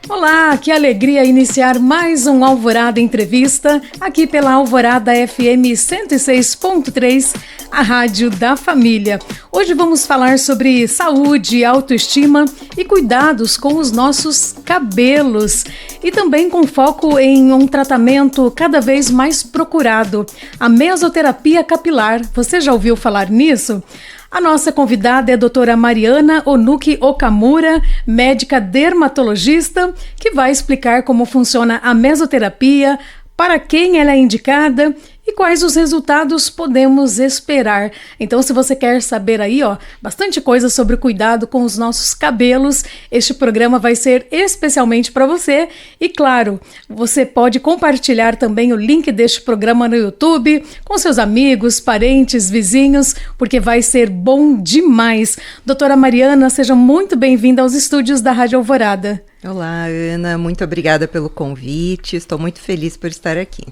Olá, que alegria iniciar mais um Alvorada Entrevista aqui pela Alvorada FM 106.3, a rádio da família. Hoje vamos falar sobre saúde, autoestima e cuidados com os nossos cabelos e também com foco em um tratamento cada vez mais procurado, a mesoterapia capilar. Você já ouviu falar nisso? A nossa convidada é a doutora Mariana Onuki Okamura, médica dermatologista, que vai explicar como funciona a mesoterapia, para quem ela é indicada e quais os resultados podemos esperar. Então, se você quer saber aí, bastante coisa sobre o cuidado com os nossos cabelos, este programa vai ser especialmente para você. E claro, você pode compartilhar também o link deste programa no YouTube com seus amigos, parentes, vizinhos, porque vai ser bom demais. Doutora Mariana, seja muito bem-vinda aos estúdios da Rádio Alvorada. Olá, Ana, muito obrigada pelo convite, estou muito feliz por estar aqui.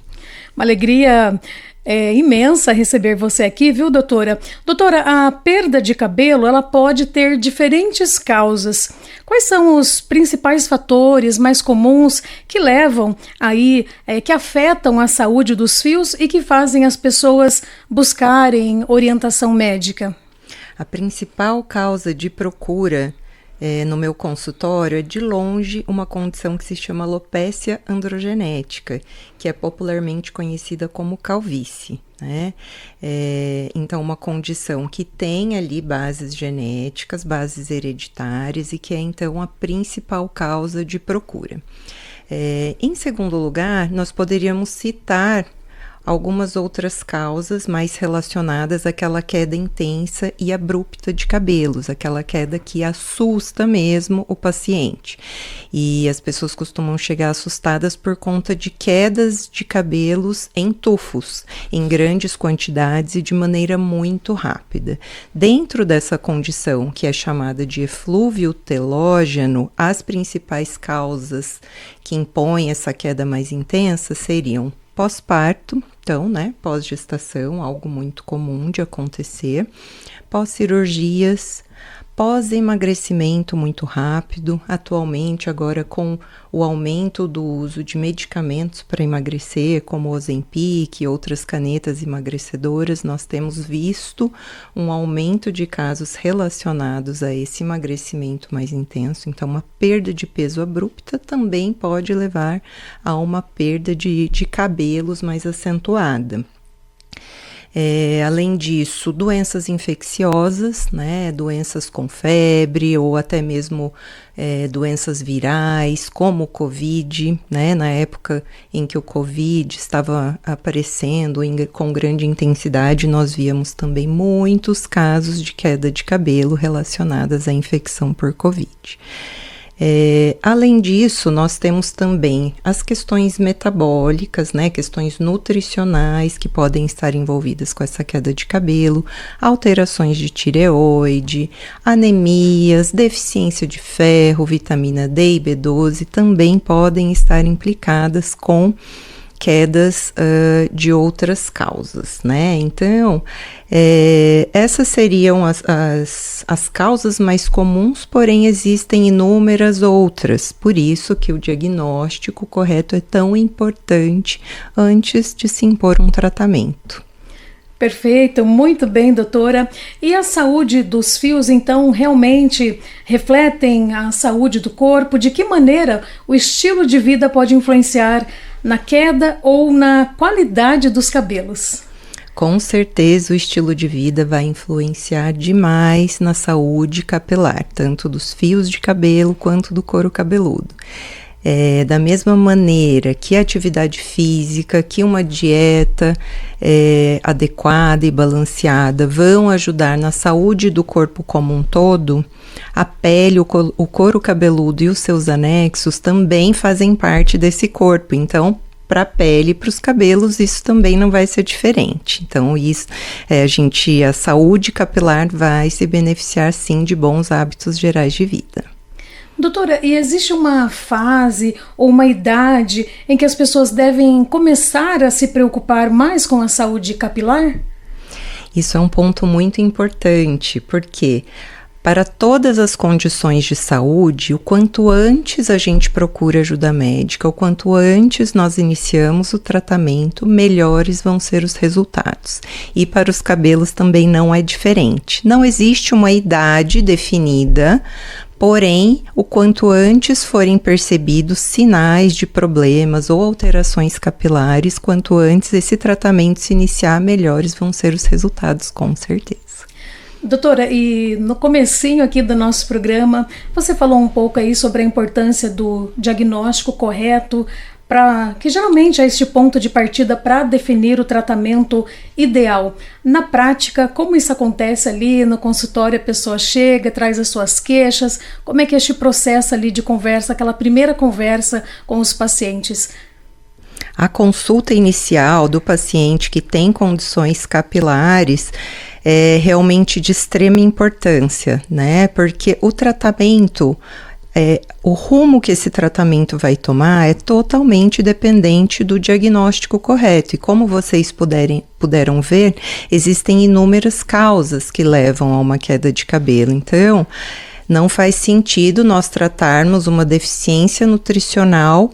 Uma alegria imensa receber você aqui, viu, doutora? Doutora, a perda de cabelo, ela pode ter diferentes causas. Quais são os principais fatores mais comuns que levam aí, que afetam a saúde dos fios e que fazem as pessoas buscarem orientação médica? A principal causa de procura no meu consultório é de longe uma condição que se chama alopécia androgenética, que é popularmente conhecida como calvície, né? Então, uma condição que tem ali bases genéticas, bases hereditárias e que é então a principal causa de procura. Em segundo lugar, nós poderíamos citar algumas outras causas mais relacionadas àquela queda intensa e abrupta de cabelos, aquela queda que assusta mesmo o paciente. E as pessoas costumam chegar assustadas por conta de quedas de cabelos em tufos, em grandes quantidades e de maneira muito rápida. Dentro dessa condição, que é chamada de eflúvio telógeno, as principais causas que impõem essa queda mais intensa seriam pós-parto, então, pós-gestação, algo muito comum de acontecer, pós-cirurgias, pós-emagrecimento muito rápido, atualmente agora com o aumento do uso de medicamentos para emagrecer, como o Ozempic e outras canetas emagrecedoras, nós temos visto um aumento de casos relacionados a esse emagrecimento mais intenso. Então, uma perda de peso abrupta também pode levar a uma perda de cabelos mais acentuada. Além disso, doenças infecciosas, doenças com febre ou até mesmo doenças virais, como o Covid, na época em que o Covid estava aparecendo com grande intensidade, nós víamos também muitos casos de queda de cabelo relacionadas à infecção por Covid. Além disso, nós temos também as questões metabólicas, questões nutricionais que podem estar envolvidas com essa queda de cabelo, alterações de tireoide, anemias, deficiência de ferro, vitamina D e B12 também podem estar implicadas com quedas de outras causas, Então, essas seriam as causas mais comuns, porém existem inúmeras outras, por isso que o diagnóstico correto é tão importante antes de se impor um tratamento. Perfeito, muito bem, doutora. E a saúde dos fios, então, realmente refletem a saúde do corpo? De que maneira o estilo de vida pode influenciar na queda ou na qualidade dos cabelos? Com certeza o estilo de vida vai influenciar demais na saúde capilar, tanto dos fios de cabelo quanto do couro cabeludo. Da mesma maneira que a atividade física, que uma dieta adequada e balanceada vão ajudar na saúde do corpo como um todo, a pele, o couro cabeludo e os seus anexos também fazem parte desse corpo. Então, para a pele e para os cabelos, isso também não vai ser diferente. Então, a saúde capilar vai se beneficiar sim de bons hábitos gerais de vida. Doutora, e existe uma fase ou uma idade em que as pessoas devem começar a se preocupar mais com a saúde capilar? Isso é um ponto muito importante, porque para todas as condições de saúde, o quanto antes a gente procura ajuda médica, o quanto antes nós iniciamos o tratamento, melhores vão ser os resultados. E para os cabelos também não é diferente. Não existe uma idade definida, porém, o quanto antes forem percebidos sinais de problemas ou alterações capilares, quanto antes esse tratamento se iniciar, melhores vão ser os resultados, com certeza. Doutora, e no comecinho aqui do nosso programa, você falou um pouco aí sobre a importância do diagnóstico correto, que geralmente é este ponto de partida para definir o tratamento ideal. Na prática, como isso acontece ali no consultório? A pessoa chega, traz as suas queixas, como é que é este processo ali de conversa, aquela primeira conversa com os pacientes? A consulta inicial do paciente que tem condições capilares é realmente de extrema importância, né? Porque o tratamento, o rumo que esse tratamento vai tomar é totalmente dependente do diagnóstico correto. E como vocês puderam ver, existem inúmeras causas que levam a uma queda de cabelo. Então, não faz sentido nós tratarmos uma deficiência nutricional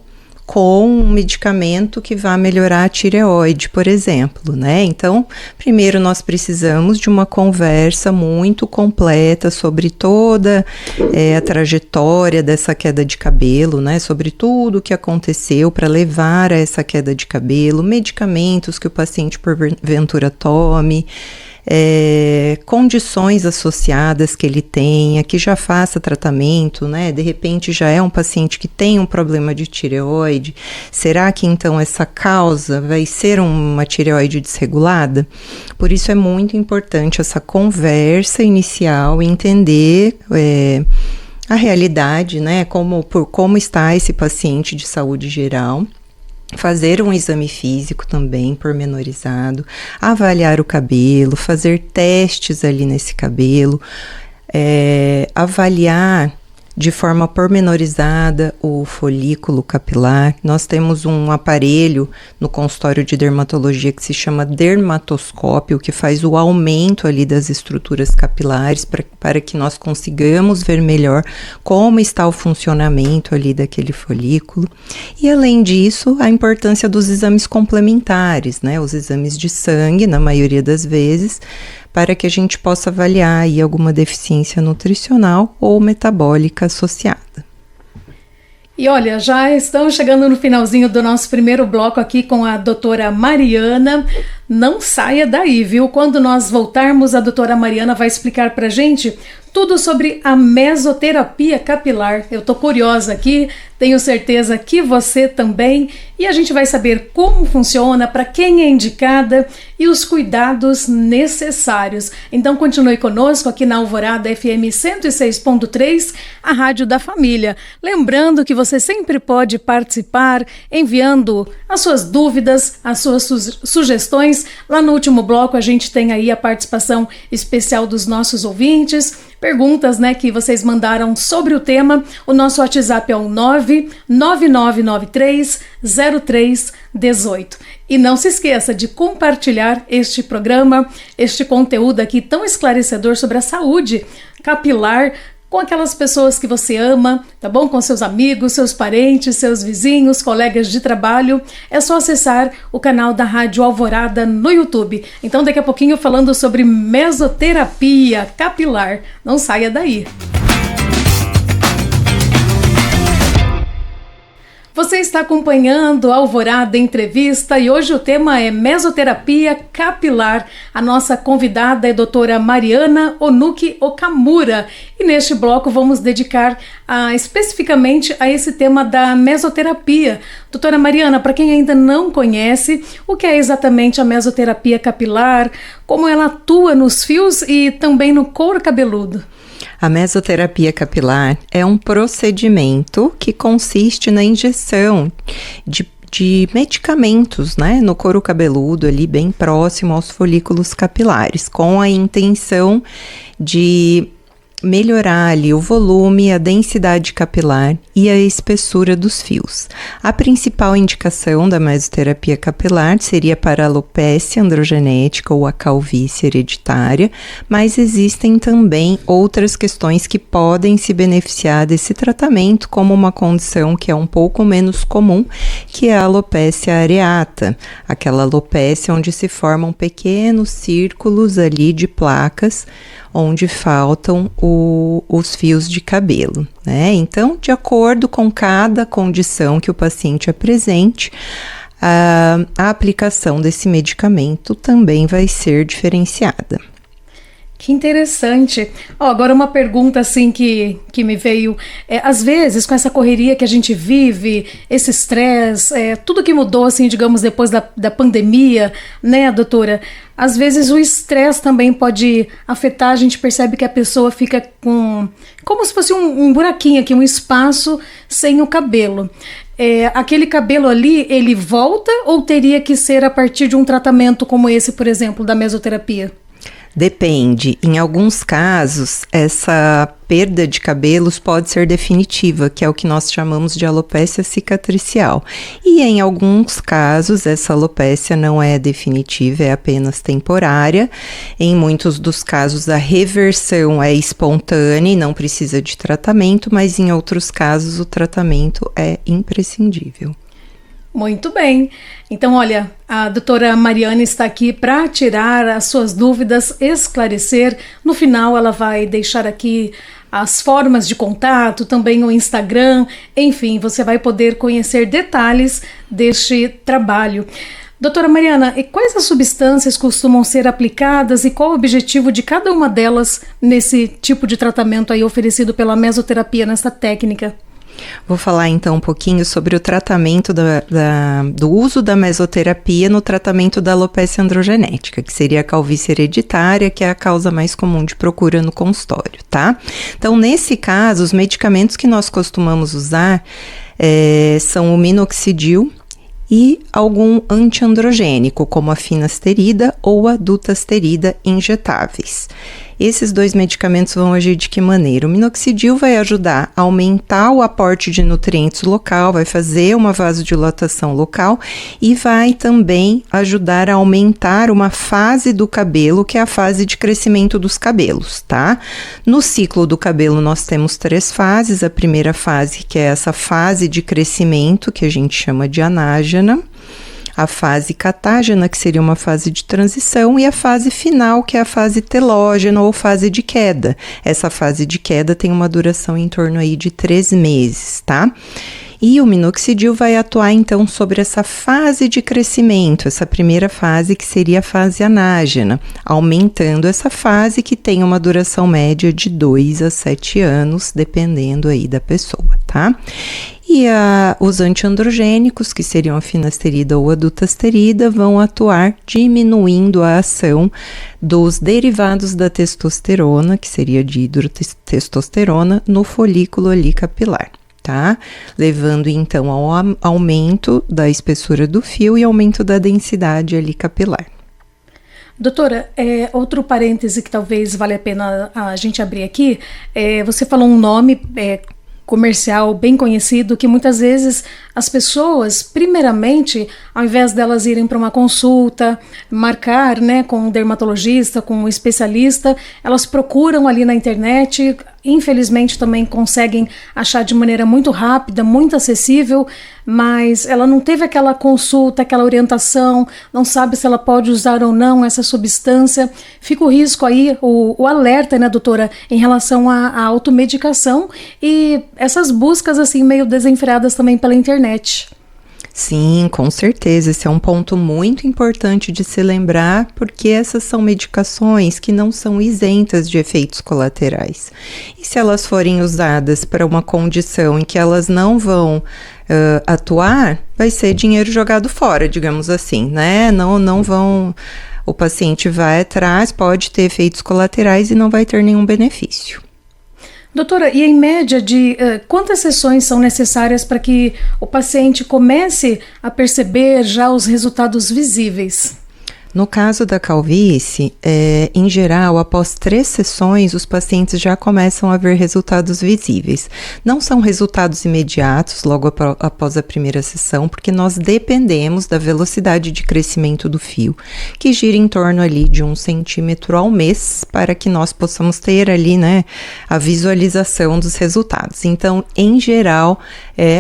com um medicamento que vá melhorar a tireoide, por exemplo, né? Então, primeiro nós precisamos de uma conversa muito completa sobre toda a trajetória dessa queda de cabelo, né? Sobre tudo o que aconteceu para levar a essa queda de cabelo, medicamentos que o paciente porventura tome, condições associadas que ele tenha, que já faça tratamento, né? De repente já é um paciente que tem um problema de tireoide. Será que então essa causa vai ser uma tireoide desregulada? Por isso é muito importante essa conversa inicial, entender a realidade, né? Como está esse paciente de saúde geral. Fazer um exame físico também pormenorizado, avaliar o cabelo, fazer testes ali nesse cabelo, avaliar de forma pormenorizada o folículo capilar. Nós temos um aparelho no consultório de dermatologia que se chama dermatoscópio, que faz o aumento ali das estruturas capilares para que nós consigamos ver melhor como está o funcionamento ali daquele folículo. E além disso, a importância dos exames complementares, né? Os exames de sangue, na maioria das vezes, para que a gente possa avaliar aí alguma deficiência nutricional ou metabólica associada. E olha, já estamos chegando no finalzinho do nosso primeiro bloco aqui com a doutora Mariana. Não saia daí, viu? Quando nós voltarmos, a doutora Mariana vai explicar pra gente tudo sobre a mesoterapia capilar. Eu tô curiosa aqui, tenho certeza que você também. E a gente vai saber como funciona, para quem é indicada e os cuidados necessários. Então continue conosco aqui na Alvorada FM 106.3, a Rádio da Família. Lembrando que você sempre pode participar enviando as suas dúvidas, as suas sugestões. Lá no último bloco a gente tem aí a participação especial dos nossos ouvintes, perguntas, né, que vocês mandaram sobre o tema. O nosso WhatsApp é o 999930318. E não se esqueça de compartilhar este programa, este conteúdo aqui tão esclarecedor sobre a saúde capilar com aquelas pessoas que você ama, tá bom? Com seus amigos, seus parentes, seus vizinhos, colegas de trabalho. É só acessar o canal da Rádio Alvorada no YouTube. Então, daqui a pouquinho, falando sobre mesoterapia capilar. Não saia daí. Você está acompanhando a Alvorada Entrevista e hoje o tema é mesoterapia capilar. A nossa convidada é a doutora Mariana Onuki Okamura. E neste bloco vamos dedicar especificamente a esse tema da mesoterapia. Doutora Mariana, para quem ainda não conhece, o que é exatamente a mesoterapia capilar, como ela atua nos fios e também no couro cabeludo? A mesoterapia capilar é um procedimento que consiste na injeção de medicamentos, né, no couro cabeludo, ali bem próximo aos folículos capilares, com a intenção de melhorar ali o volume, a densidade capilar e a espessura dos fios. A principal indicação da mesoterapia capilar seria para a alopécia androgenética ou a calvície hereditária, mas existem também outras questões que podem se beneficiar desse tratamento, como uma condição que é um pouco menos comum, que é a alopécia areata, aquela alopécia onde se formam pequenos círculos ali de placas, onde faltam os fios de cabelo, né? Então, de acordo com cada condição que o paciente apresente, a aplicação desse medicamento também vai ser diferenciada. Que interessante. Agora uma pergunta assim que me veio. Às vezes, com essa correria que a gente vive, esse estresse, tudo que mudou, assim, digamos, depois da pandemia, né, doutora? Às vezes o estresse também pode afetar, a gente percebe que a pessoa fica como se fosse um buraquinho aqui, um espaço sem o cabelo. Aquele cabelo ali, ele volta ou teria que ser a partir de um tratamento como esse, por exemplo, da mesoterapia? Depende. Em alguns casos, essa perda de cabelos pode ser definitiva, que é o que nós chamamos de alopécia cicatricial. E em alguns casos, essa alopécia não é definitiva, é apenas temporária. Em muitos dos casos, a reversão é espontânea e não precisa de tratamento, mas em outros casos, o tratamento é imprescindível. Muito bem. Então, olha, a doutora Mariane está aqui para tirar as suas dúvidas, esclarecer. No final, ela vai deixar aqui as formas de contato, também o Instagram. Enfim, você vai poder conhecer detalhes deste trabalho. Doutora Mariana, e quais as substâncias costumam ser aplicadas e qual o objetivo de cada uma delas nesse tipo de tratamento aí oferecido pela mesoterapia, nessa técnica? Vou falar então um pouquinho sobre o tratamento do uso da mesoterapia no tratamento da alopécia androgenética, que seria a calvície hereditária, que é a causa mais comum de procura no consultório, tá? Então, nesse caso, os medicamentos que nós costumamos usar são o minoxidil e algum antiandrogênico, como a finasterida ou a dutasterida injetáveis. Esses dois medicamentos vão agir de que maneira? O minoxidil vai ajudar a aumentar o aporte de nutrientes local, vai fazer uma vasodilatação local e vai também ajudar a aumentar uma fase do cabelo, que é a fase de crescimento dos cabelos, tá? No ciclo do cabelo nós temos 3 fases. A primeira fase, que é essa fase de crescimento, que a gente chama de anágena, a fase catágena, que seria uma fase de transição, e a fase final, que é a fase telógena ou fase de queda. Essa fase de queda tem uma duração em torno aí de 3 meses, tá? E o minoxidil vai atuar, então, sobre essa fase de crescimento, essa primeira fase, que seria a fase anágena, aumentando essa fase, que tem uma duração média de 2 a 7 anos, dependendo aí da pessoa, tá? E os antiandrogênicos, que seriam a finasterida ou a dutasterida, vão atuar diminuindo a ação dos derivados da testosterona, que seria dihidrotestosterona, no folículo ali capilar, tá? Levando então ao aumento da espessura do fio e aumento da densidade ali capilar. Doutora, outro parêntese que talvez valha a pena a gente abrir aqui, você falou um nome comercial bem conhecido, que muitas vezes as pessoas, primeiramente, ao invés delas irem para uma consulta, marcar, né, com um dermatologista, com um especialista, elas procuram ali na internet, infelizmente também conseguem achar de maneira muito rápida, muito acessível, mas ela não teve aquela consulta, aquela orientação, não sabe se ela pode usar ou não essa substância. Fica o risco aí, o alerta, né, doutora, em relação à automedicação e essas buscas assim meio desenfreadas também pela internet. Sim, com certeza. Esse é um ponto muito importante de se lembrar, porque essas são medicações que não são isentas de efeitos colaterais. E se elas forem usadas para uma condição em que elas não vão atuar, vai ser dinheiro jogado fora, digamos assim, né? Não vão... O paciente vai atrás, pode ter efeitos colaterais e não vai ter nenhum benefício. Doutora, e em média de quantas sessões são necessárias para que o paciente comece a perceber já os resultados visíveis? No caso da calvície, em geral, após 3 sessões, os pacientes já começam a ver resultados visíveis. Não são resultados imediatos, logo após a primeira sessão, porque nós dependemos da velocidade de crescimento do fio, que gira em torno ali de 1 centímetro ao mês, para que nós possamos ter ali, né, a visualização dos resultados. Então, em geral,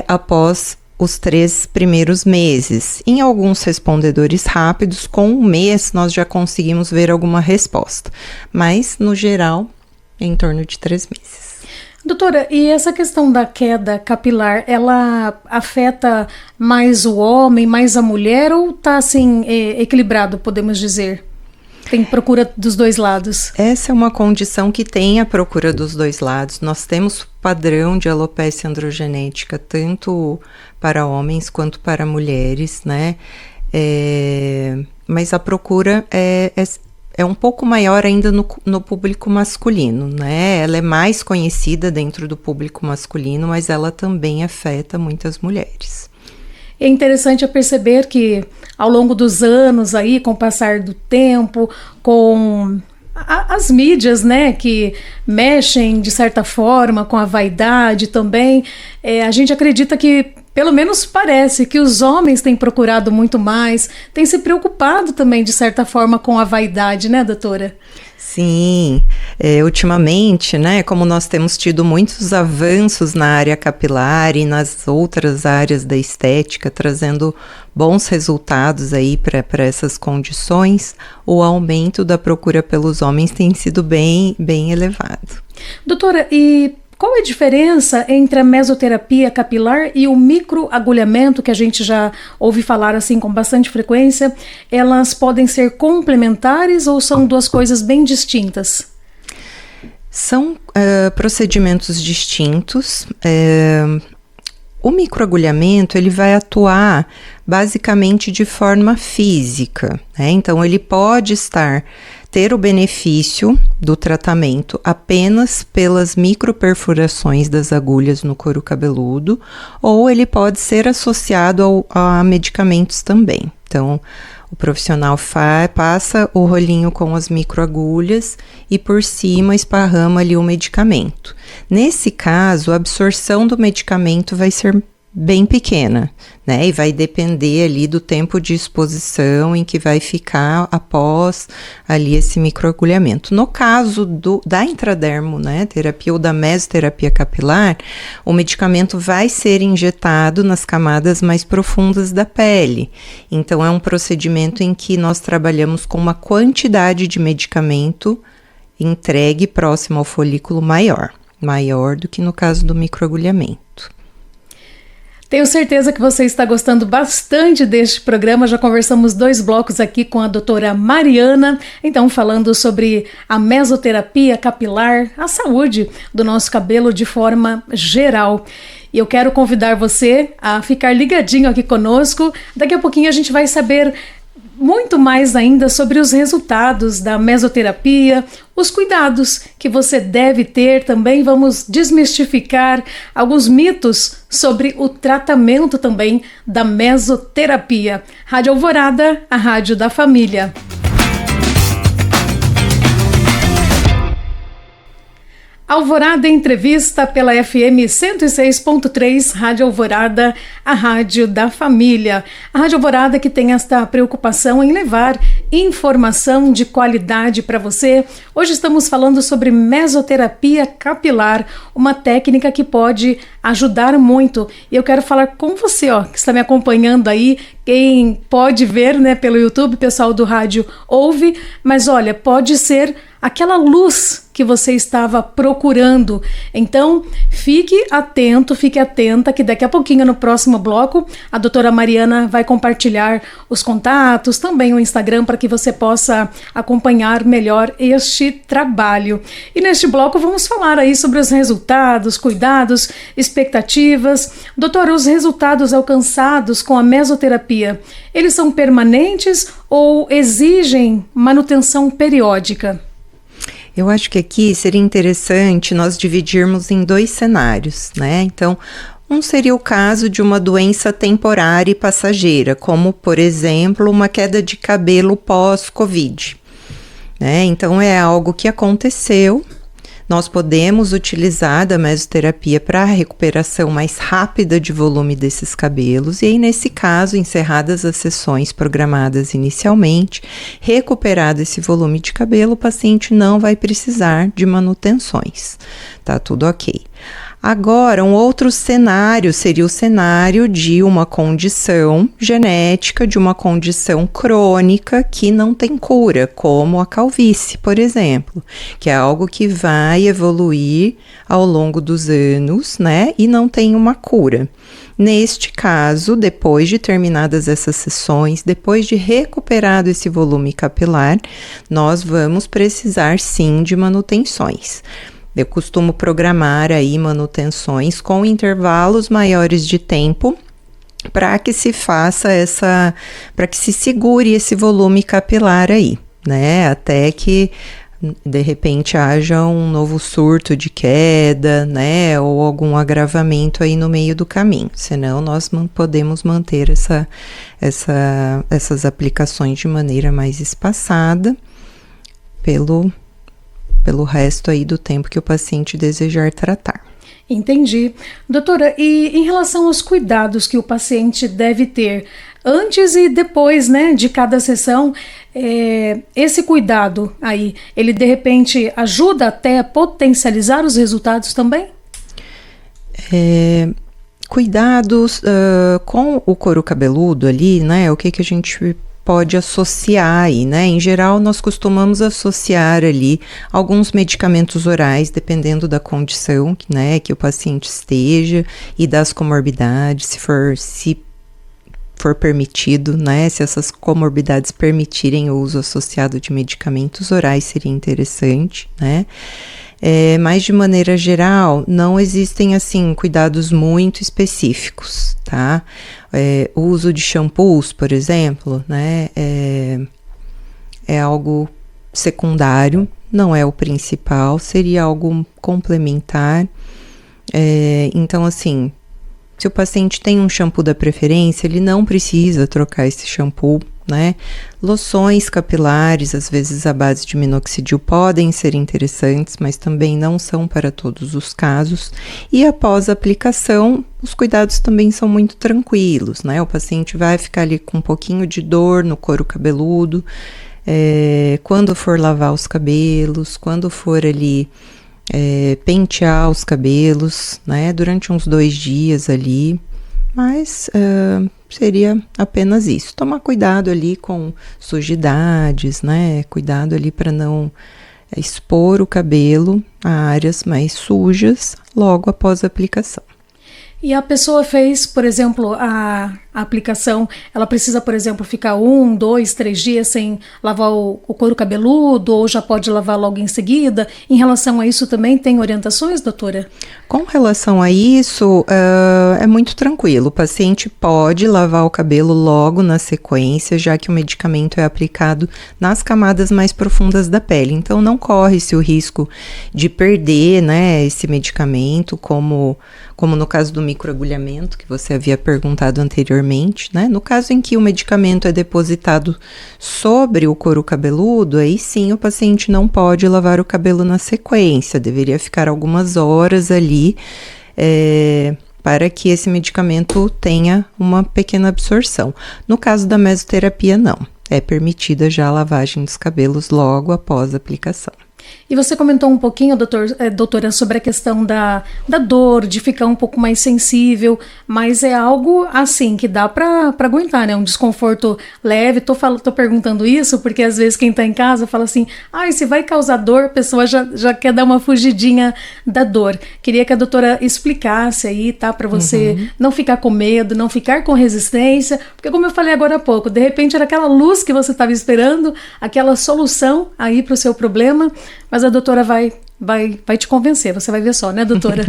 após os 3 primeiros meses. Em alguns respondedores rápidos, com 1 mês, nós já conseguimos ver alguma resposta. Mas, no geral, em torno de 3 meses. Doutora, e essa questão da queda capilar, ela afeta mais o homem, mais a mulher, ou está assim, equilibrado, podemos dizer? Tem procura dos 2 lados? Essa é uma condição que tem a procura dos 2 lados. Nós temos padrão de alopecia androgenética, tanto para homens quanto para mulheres, né? Mas a procura é um pouco maior ainda no público masculino, né? Ela é mais conhecida dentro do público masculino, mas ela também afeta muitas mulheres. É interessante perceber que ao longo dos anos aí, com o passar do tempo, com as mídias, né, que mexem de certa forma com a vaidade também, a gente acredita que, pelo menos parece, que os homens têm procurado muito mais, têm se preocupado também de certa forma com a vaidade, né, doutora? Sim, ultimamente, né, como nós temos tido muitos avanços na área capilar e nas outras áreas da estética, trazendo bons resultados aí para essas condições, o aumento da procura pelos homens tem sido bem elevado. Doutora, e qual é a diferença entre a mesoterapia capilar e o microagulhamento, que a gente já ouve falar assim com bastante frequência? Elas podem ser complementares ou são 2 coisas bem distintas? São procedimentos distintos. O microagulhamento, ele vai atuar basicamente de forma física, né? Então, ele pode ter o benefício do tratamento apenas pelas microperfurações das agulhas no couro cabeludo, ou ele pode ser associado a medicamentos também. Então, o profissional passa o rolinho com as microagulhas e por cima esparrama ali o medicamento. Nesse caso, a absorção do medicamento vai ser bem pequena, né? E vai depender ali do tempo de exposição em que vai ficar após ali esse microagulhamento. No caso da intradermo, né, terapia ou da mesoterapia capilar, o medicamento vai ser injetado nas camadas mais profundas da pele. Então, é um procedimento em que nós trabalhamos com uma quantidade de medicamento entregue próximo ao folículo maior do que no caso do microagulhamento. Tenho certeza que você está gostando bastante deste programa. Já conversamos 2 blocos aqui com a doutora Mariana, então falando sobre a mesoterapia capilar, a saúde do nosso cabelo de forma geral. E eu quero convidar você a ficar ligadinho aqui conosco. Daqui a pouquinho a gente vai saber muito mais ainda sobre os resultados da mesoterapia, os cuidados que você deve ter também. Vamos desmistificar alguns mitos sobre o tratamento também da mesoterapia. Rádio Alvorada, a rádio da família. Alvorada Entrevista pela FM 106.3, Rádio Alvorada, a rádio da família. A Rádio Alvorada que tem esta preocupação em levar informação de qualidade para você. Hoje estamos falando sobre mesoterapia capilar, uma técnica que pode ajudar muito. E eu quero falar com você, que está me acompanhando aí, quem pode ver, né, pelo YouTube, o pessoal do rádio ouve, mas olha, pode ser aquela luz que você estava procurando. Então, fique atento, fique atenta, que daqui a pouquinho, no próximo bloco, a doutora Mariana vai compartilhar os contatos, também o Instagram, para que você possa acompanhar melhor este trabalho. E neste bloco vamos falar aí sobre os resultados, cuidados, expectativas. Doutora, os resultados alcançados com a mesoterapia, eles são permanentes ou exigem manutenção periódica? Eu acho que aqui seria interessante nós dividirmos em 2 cenários, né? Então, Um seria o caso de uma doença temporária e passageira, como, por exemplo, uma queda de cabelo pós-Covid, né? Então, é algo que aconteceu. Nós podemos utilizar da mesoterapia para a recuperação mais rápida de volume desses cabelos, e aí, nesse caso, encerradas as sessões programadas inicialmente, recuperado esse volume de cabelo, o paciente não vai precisar de manutenções, tá tudo ok. Agora, um outro cenário seria o cenário de uma condição genética, de uma condição crônica que não tem cura, como a calvície, por exemplo, que é algo que vai evoluir ao longo dos anos, né, e não tem uma cura. Neste caso, depois de terminadas essas sessões, depois de recuperado esse volume capilar, nós vamos precisar sim de manutenções. Eu costumo programar aí manutenções com intervalos maiores de tempo para que se faça para que se segure esse volume capilar aí, né? Até que de repente haja um novo surto de queda, né? Ou algum agravamento aí no meio do caminho. Senão nós podemos manter essas aplicações de maneira mais espaçada pelo resto aí do tempo que o paciente desejar tratar. Entendi. Doutora, e em relação aos cuidados que o paciente deve ter antes e depois, né, de cada sessão, esse cuidado aí, ele de repente ajuda até a potencializar os resultados também? Cuidados com o couro cabeludo ali, né, o que a gente pode associar aí, né? Em geral, nós costumamos associar ali alguns medicamentos orais, dependendo da condição, né, que o paciente esteja e das comorbidades, se for permitido, né? Se essas comorbidades permitirem o uso associado de medicamentos orais, seria interessante, né? Mas de maneira geral, não existem assim cuidados muito específicos, tá? O uso de shampoos, por exemplo, né? É algo secundário, não é o principal, seria algo complementar. Então, assim, se o paciente tem um shampoo da preferência, ele não precisa trocar esse shampoo, né? Loções capilares, às vezes à base de minoxidil, podem ser interessantes, mas também não são para todos os casos. E após a aplicação, os cuidados também são muito tranquilos, né? O paciente vai ficar ali com um pouquinho de dor no couro cabeludo, quando for lavar os cabelos, quando for ali pentear os cabelos, né? Durante uns 2 dias ali, mas seria apenas isso. Tomar cuidado ali com sujidades, né? Cuidado ali para não expor o cabelo a áreas mais sujas logo após a aplicação. E a pessoa fez, por exemplo, a aplicação, ela precisa, por exemplo, ficar 1, 2, 3 dias sem lavar o couro cabeludo, ou já pode lavar logo em seguida? Em relação a isso também tem orientações, doutora? Com relação a isso, é muito tranquilo. O paciente pode lavar o cabelo logo na sequência, já que o medicamento é aplicado nas camadas mais profundas da pele. Então, não corre-se o risco de perder, né, esse medicamento, como no caso do microagulhamento, que você havia perguntado anteriormente, né? No caso em que o medicamento é depositado sobre o couro cabeludo, aí sim o paciente não pode lavar o cabelo na sequência, deveria ficar algumas horas ali para que esse medicamento tenha uma pequena absorção. No caso da mesoterapia, não. É permitida já a lavagem dos cabelos logo após a aplicação. E você comentou um pouquinho, doutora, sobre a questão da dor, de ficar um pouco mais sensível, mas é algo assim que dá para aguentar, né? Um desconforto leve. Tô perguntando isso porque às vezes quem tá em casa fala assim, se vai causar dor, a pessoa já quer dar uma fugidinha da dor. Queria que a doutora explicasse aí, tá? Para você não ficar com medo, não ficar com resistência, porque como eu falei agora há pouco, de repente era aquela luz que você estava esperando, aquela solução aí para o seu problema, mas a doutora vai te convencer, você vai ver só, né, doutora?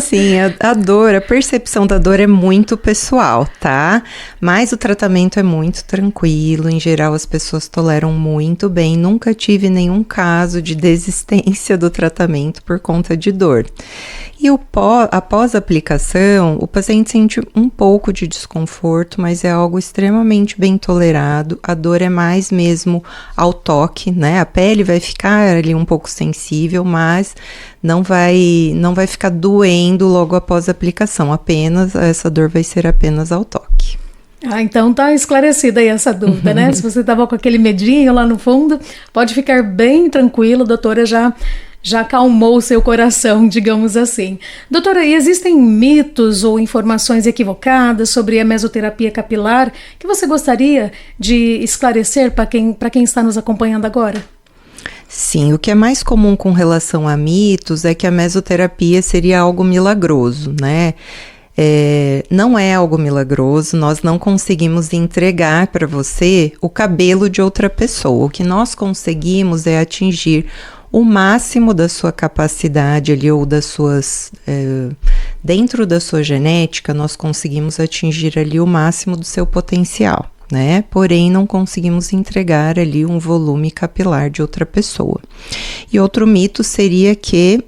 Sim, a dor, a percepção da dor é muito pessoal, tá? Mas o tratamento é muito tranquilo, em geral as pessoas toleram muito bem, nunca tive nenhum caso de desistência do tratamento por conta de dor. E após a aplicação, o paciente sente um pouco de desconforto, mas é algo extremamente bem tolerado. A dor é mais mesmo ao toque, né? A pele vai ficar ali um pouco sensível, mas não vai ficar doendo logo após a aplicação. Essa dor vai ser apenas ao toque. Então tá esclarecida aí essa dúvida, né? Se você tava com aquele medinho lá no fundo, pode ficar bem tranquilo, a doutora já acalmou o seu coração, digamos assim. Doutora, e existem mitos ou informações equivocadas sobre a mesoterapia capilar que você gostaria de esclarecer para quem está nos acompanhando agora? Sim, o que é mais comum com relação a mitos é que a mesoterapia seria algo milagroso, né? Não é algo milagroso, nós não conseguimos entregar para você o cabelo de outra pessoa. O que nós conseguimos é atingir o máximo da sua capacidade ali, ou das suas... dentro da sua genética, nós conseguimos atingir ali o máximo do seu potencial, né? Porém, não conseguimos entregar ali um volume capilar de outra pessoa. E outro mito seria que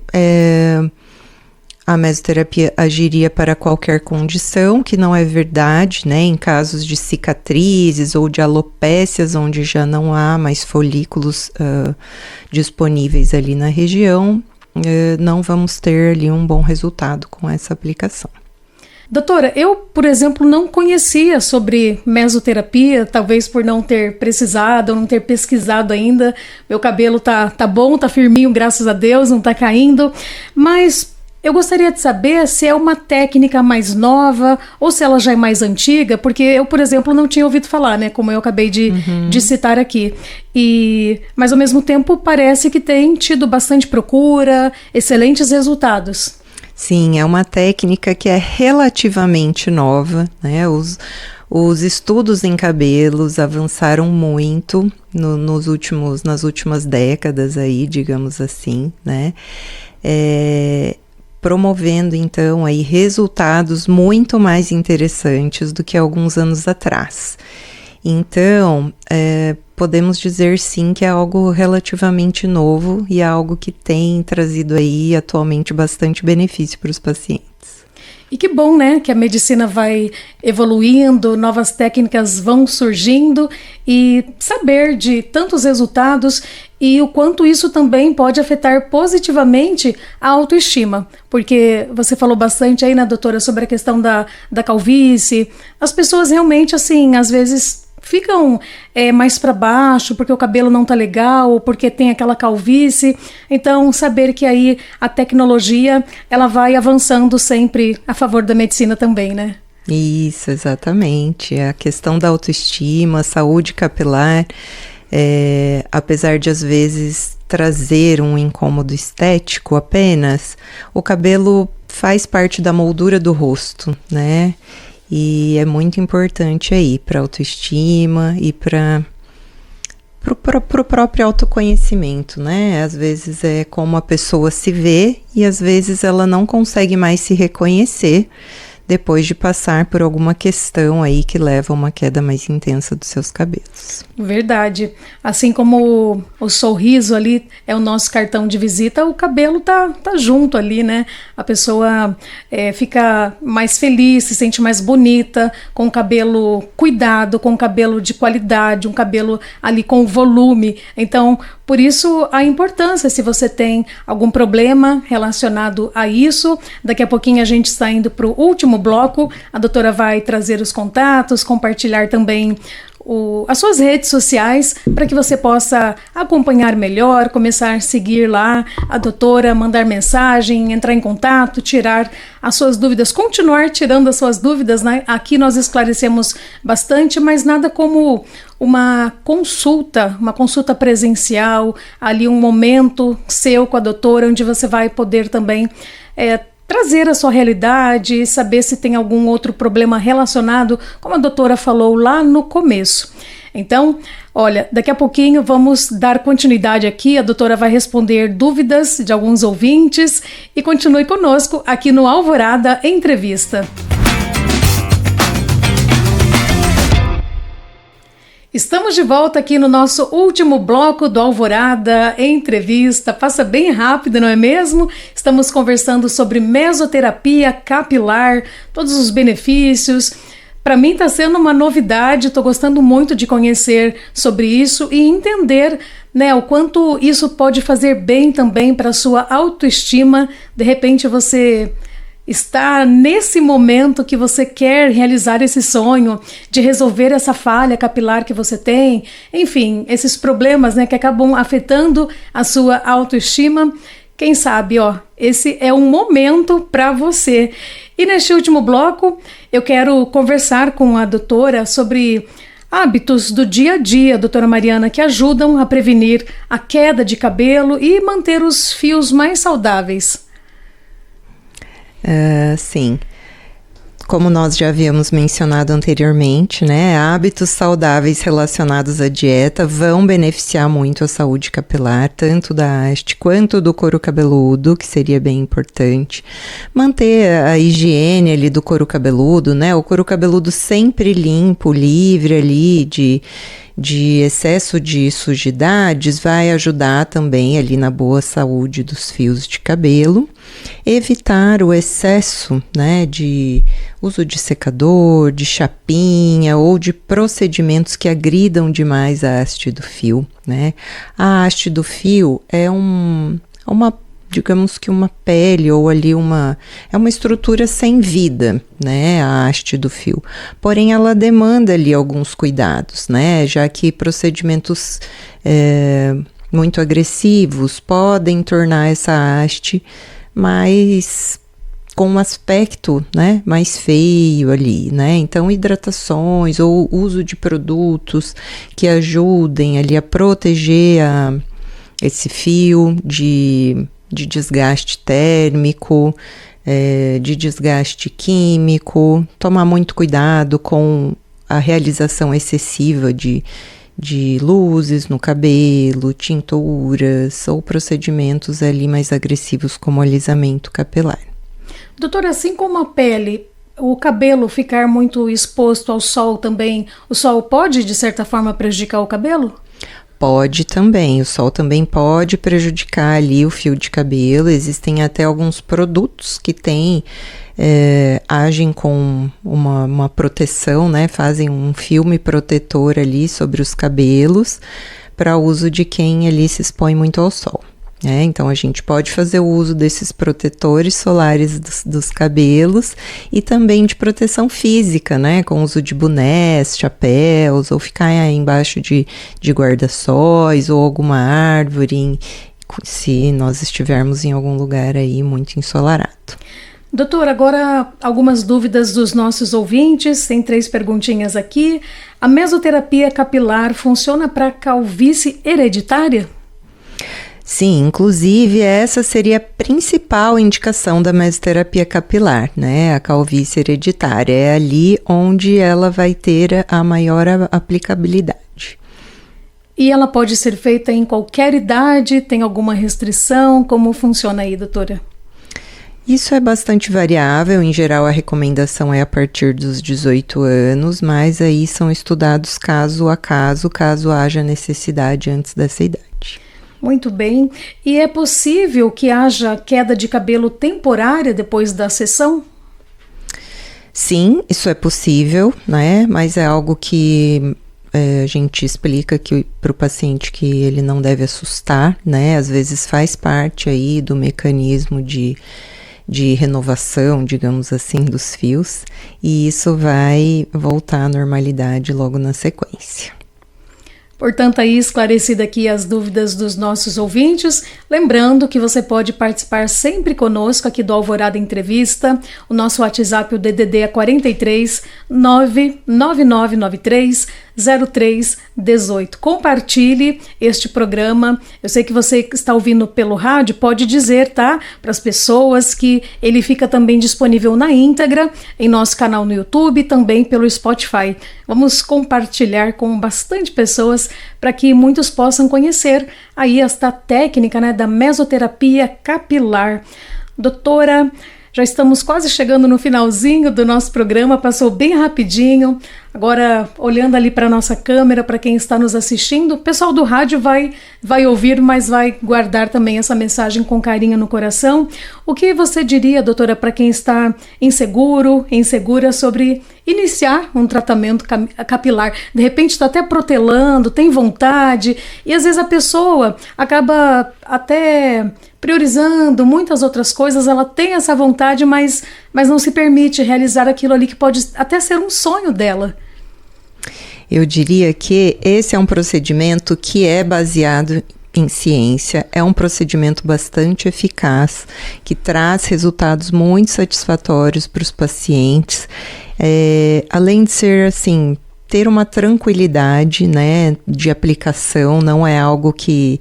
a mesoterapia agiria para qualquer condição, que não é verdade, né? Em casos de cicatrizes ou de alopécias, onde já não há mais folículos disponíveis ali na região, não vamos ter ali um bom resultado com essa aplicação. Doutora, eu, por exemplo, não conhecia sobre mesoterapia, talvez por não ter precisado, não ter pesquisado ainda. Meu cabelo tá bom, tá firminho, graças a Deus, não tá caindo, mas eu gostaria de saber se é uma técnica mais nova ou se ela já é mais antiga, porque eu, por exemplo, não tinha ouvido falar, né? Como eu acabei de citar aqui. Mas, ao mesmo tempo, parece que tem tido bastante procura, excelentes resultados. Sim, é uma técnica que é relativamente nova, né? Os estudos em cabelos avançaram muito nas últimas décadas aí, digamos assim, né? Promovendo, então, aí resultados muito mais interessantes do que alguns anos atrás. Então, podemos dizer sim que é algo relativamente novo e é algo que tem trazido aí atualmente bastante benefício para os pacientes. E que bom, né, que a medicina vai evoluindo, novas técnicas vão surgindo e saber de tantos resultados e o quanto isso também pode afetar positivamente a autoestima. Porque você falou bastante aí, né, doutora, sobre a questão da calvície. As pessoas realmente, assim, às vezes ficam mais para baixo porque o cabelo não tá legal ou porque tem aquela calvície. Então, saber que aí a tecnologia ela vai avançando sempre a favor da medicina também, né? Isso, exatamente. A questão da autoestima, saúde capilar, apesar de às vezes trazer um incômodo estético apenas, o cabelo faz parte da moldura do rosto, né? E é muito importante aí para a autoestima e para o próprio autoconhecimento, né? Às vezes é como a pessoa se vê e às vezes ela não consegue mais se reconhecer depois de passar por alguma questão aí que leva a uma queda mais intensa dos seus cabelos. Verdade. Assim como o sorriso ali é o nosso cartão de visita, o cabelo tá junto ali, né? A pessoa fica mais feliz, se sente mais bonita, com o cabelo cuidado, com o cabelo de qualidade, um cabelo ali com volume. Então, por isso a importância, se você tem algum problema relacionado a isso. Daqui a pouquinho a gente está indo para o último bloco, a doutora vai trazer os contatos, compartilhar também as suas redes sociais para que você possa acompanhar melhor, começar a seguir lá a doutora, mandar mensagem, entrar em contato, tirar as suas dúvidas, continuar tirando as suas dúvidas, né? Aqui nós esclarecemos bastante, mas nada como uma consulta presencial, ali um momento seu com a doutora, onde você vai poder também trazer a sua realidade, saber se tem algum outro problema relacionado, como a doutora falou lá no começo. Então, olha, daqui a pouquinho vamos dar continuidade aqui, a doutora vai responder dúvidas de alguns ouvintes e continue conosco aqui no Alvorada Entrevista. Estamos de volta aqui no nosso último bloco do Alvorada Entrevista. Passa bem rápido, não é mesmo? Estamos conversando sobre mesoterapia capilar, todos os benefícios. Para mim está sendo uma novidade, estou gostando muito de conhecer sobre isso e entender, né, o quanto isso pode fazer bem também para a sua autoestima. De repente você está nesse momento que você quer realizar esse sonho de resolver essa falha capilar que você tem, enfim, esses problemas, né, que acabam afetando a sua autoestima. Quem sabe, esse é um momento para você. E neste último bloco, eu quero conversar com a doutora sobre hábitos do dia a dia, doutora Mariana, que ajudam a prevenir a queda de cabelo e manter os fios mais saudáveis. Sim, como nós já havíamos mencionado anteriormente, né, hábitos saudáveis relacionados à dieta vão beneficiar muito a saúde capilar, tanto da haste quanto do couro cabeludo, que seria bem importante. Manter a higiene ali do couro cabeludo, né, o couro cabeludo sempre limpo, livre ali de excesso de sujidades, vai ajudar também ali na boa saúde dos fios de cabelo. Evitar o excesso, né, de uso de secador, de chapinha ou de procedimentos que agridam demais a haste do fio, né? A haste do fio é digamos que uma pele ou ali é uma estrutura sem vida, né, a haste do fio. Porém, ela demanda ali alguns cuidados, né, já que procedimentos muito agressivos podem tornar essa haste com um aspecto, né, mais feio ali, né? Então, hidratações ou uso de produtos que ajudem ali a proteger esse fio de desgaste térmico, de desgaste químico, tomar muito cuidado com a realização excessiva de luzes no cabelo, tinturas ou procedimentos ali mais agressivos como alisamento capilar. Doutora, assim como a pele, o cabelo ficar muito exposto ao sol também, o sol pode de certa forma prejudicar o cabelo? Pode também, o sol também pode prejudicar ali o fio de cabelo. Existem até alguns produtos que agem com uma proteção, né? Fazem um filme protetor ali sobre os cabelos para uso de quem ali se expõe muito ao sol. Então a gente pode fazer o uso desses protetores solares dos cabelos e também de proteção física, né, com o uso de bonés, chapéus, ou ficar embaixo de guarda-sóis ou alguma árvore, se nós estivermos em algum lugar aí muito ensolarado. Doutora, agora algumas dúvidas dos nossos ouvintes, tem 3 perguntinhas aqui. A mesoterapia capilar funciona para calvície hereditária? Sim, inclusive essa seria a principal indicação da mesoterapia capilar, né? A calvície hereditária. É ali onde ela vai ter a maior aplicabilidade. E ela pode ser feita em qualquer idade? Tem alguma restrição? Como funciona aí, doutora? Isso é bastante variável. Em geral, a recomendação é a partir dos 18 anos, mas aí são estudados caso a caso haja necessidade antes dessa idade. Muito bem. E é possível que haja queda de cabelo temporária depois da sessão? Sim, isso é possível, né? Mas é algo que a gente explica para o paciente que ele não deve assustar, né? Às vezes faz parte aí do mecanismo de renovação, digamos assim, dos fios, e isso vai voltar à normalidade logo na sequência. Portanto, aí esclarecida aqui as dúvidas dos nossos ouvintes, lembrando que você pode participar sempre conosco aqui do Alvorada Entrevista. O nosso WhatsApp, o DDD é 43 99993 0318. Compartilhe este programa. Eu sei que você que está ouvindo pelo rádio pode dizer, tá? Para as pessoas que ele fica também disponível na íntegra em nosso canal no YouTube e também pelo Spotify. Vamos compartilhar com bastante pessoas para que muitos possam conhecer aí esta técnica, né, da mesoterapia capilar. Doutora, Já estamos quase chegando no finalzinho do nosso programa, passou bem rapidinho. Agora, olhando ali para a nossa câmera, para quem está nos assistindo, o pessoal do rádio vai ouvir, mas vai guardar também essa mensagem com carinho no coração. O que você diria, doutora, para quem está insegura sobre iniciar um tratamento capilar? De repente está até protelando, tem vontade, e às vezes a pessoa acaba até priorizando muitas outras coisas, ela tem essa vontade, mas não se permite realizar aquilo ali que pode até ser um sonho dela. Eu diria que esse é um procedimento que é baseado em ciência, é um procedimento bastante eficaz, que traz resultados muito satisfatórios para os pacientes, além de ser assim, ter uma tranquilidade, né, de aplicação, não é algo que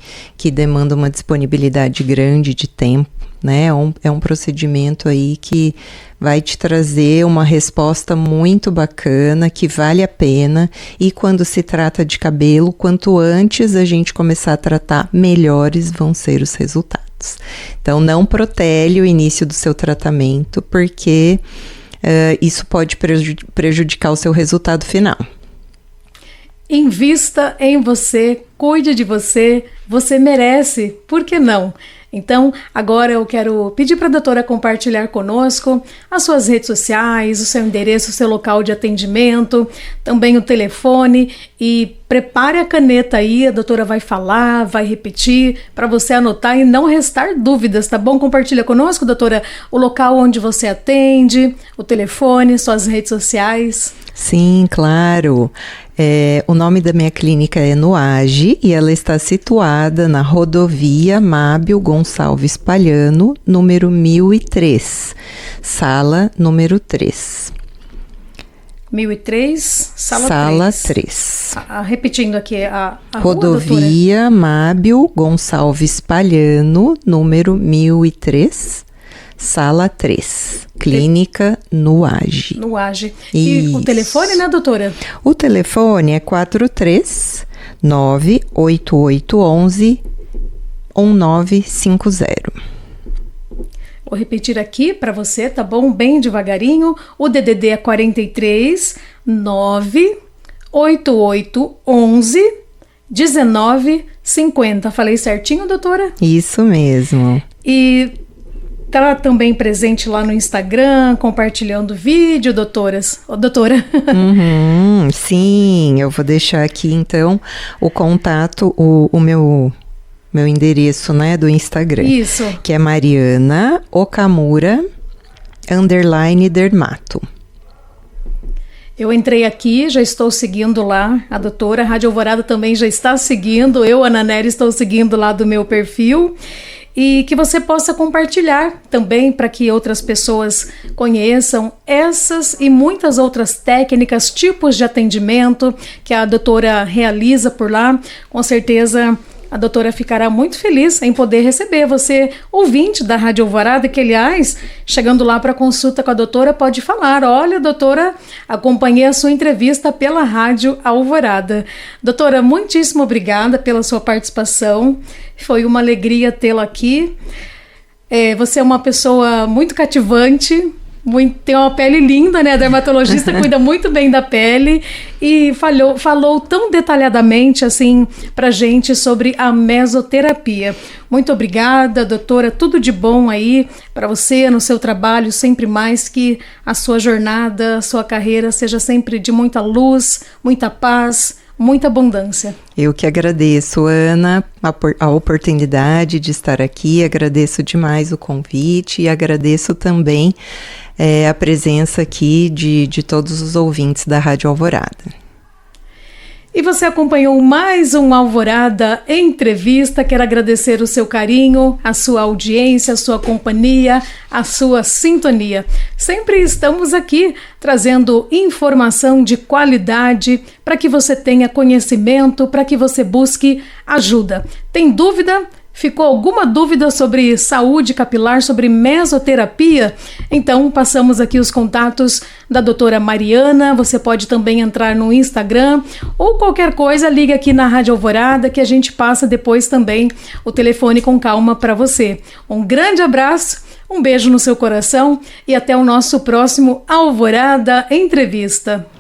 demanda uma disponibilidade grande de tempo, né, é um procedimento aí que vai te trazer uma resposta muito bacana, que vale a pena, e quando se trata de cabelo, quanto antes a gente começar a tratar, melhores vão ser os resultados. Então, não protele o início do seu tratamento, porque isso pode prejudicar o seu resultado final. Invista em você, cuide de você, você merece, por que não? Então, agora eu quero pedir para a doutora compartilhar conosco as suas redes sociais, o seu endereço, o seu local de atendimento, também o telefone, e prepare a caneta aí, a doutora vai falar, vai repetir, para você anotar e não restar dúvidas, tá bom? Compartilha conosco, doutora, o local onde você atende, o telefone, suas redes sociais. Sim, claro. O nome da minha clínica é Nuage e ela está situada na rodovia Mábio Gonçalves Palhano, número 1003, sala número 3. 1003, sala 3. Repetindo aqui a rodovia Mábio Gonçalves Palhano, número 1003. Sala 3, Clínica Nuage. Nuage. E o telefone, né, doutora? O telefone é 439-8811-1950. Vou repetir aqui para você, tá bom? Bem devagarinho. O DDD é 43-98811-1950. Falei certinho, doutora? Isso mesmo. E tá também presente lá no Instagram, compartilhando vídeo, doutora? Sim, eu vou deixar aqui então o contato, o meu endereço, né, do Instagram. Isso. Que é Mariana Okamura _dermato. Eu entrei aqui, já estou seguindo lá a doutora, a Rádio Alvorada também já está seguindo, eu, Ana Nery, estou seguindo lá do meu perfil. E que você possa compartilhar também para que outras pessoas conheçam essas e muitas outras técnicas, tipos de atendimento que a doutora realiza por lá. Com certeza a doutora ficará muito feliz em poder receber você, ouvinte da Rádio Alvorada, que aliás, chegando lá para consulta com a doutora, pode falar: olha, doutora, acompanhei a sua entrevista pela Rádio Alvorada. Doutora, muitíssimo obrigada pela sua participação, foi uma alegria tê-la aqui. Você é uma pessoa muito cativante, tem uma pele linda, né? A dermatologista cuida muito bem da pele e falou tão detalhadamente assim pra gente sobre a mesoterapia. Muito obrigada, doutora, tudo de bom aí para você no seu trabalho, sempre mais, que a sua jornada, a sua carreira seja sempre de muita luz, muita paz, muita abundância. Eu que agradeço, Ana, a oportunidade de estar aqui, agradeço demais o convite e agradeço também a presença aqui de todos os ouvintes da Rádio Alvorada. E você acompanhou mais um Alvorada Entrevista. Quero agradecer o seu carinho, a sua audiência, a sua companhia, a sua sintonia. Sempre estamos aqui trazendo informação de qualidade para que você tenha conhecimento, para que você busque ajuda. Tem dúvida? Ficou alguma dúvida sobre saúde capilar, sobre mesoterapia? Então, passamos aqui os contatos da doutora Mariana. Você pode também entrar no Instagram ou qualquer coisa, liga aqui na Rádio Alvorada que a gente passa depois também o telefone com calma para você. Um grande abraço, um beijo no seu coração e até o nosso próximo Alvorada Entrevista.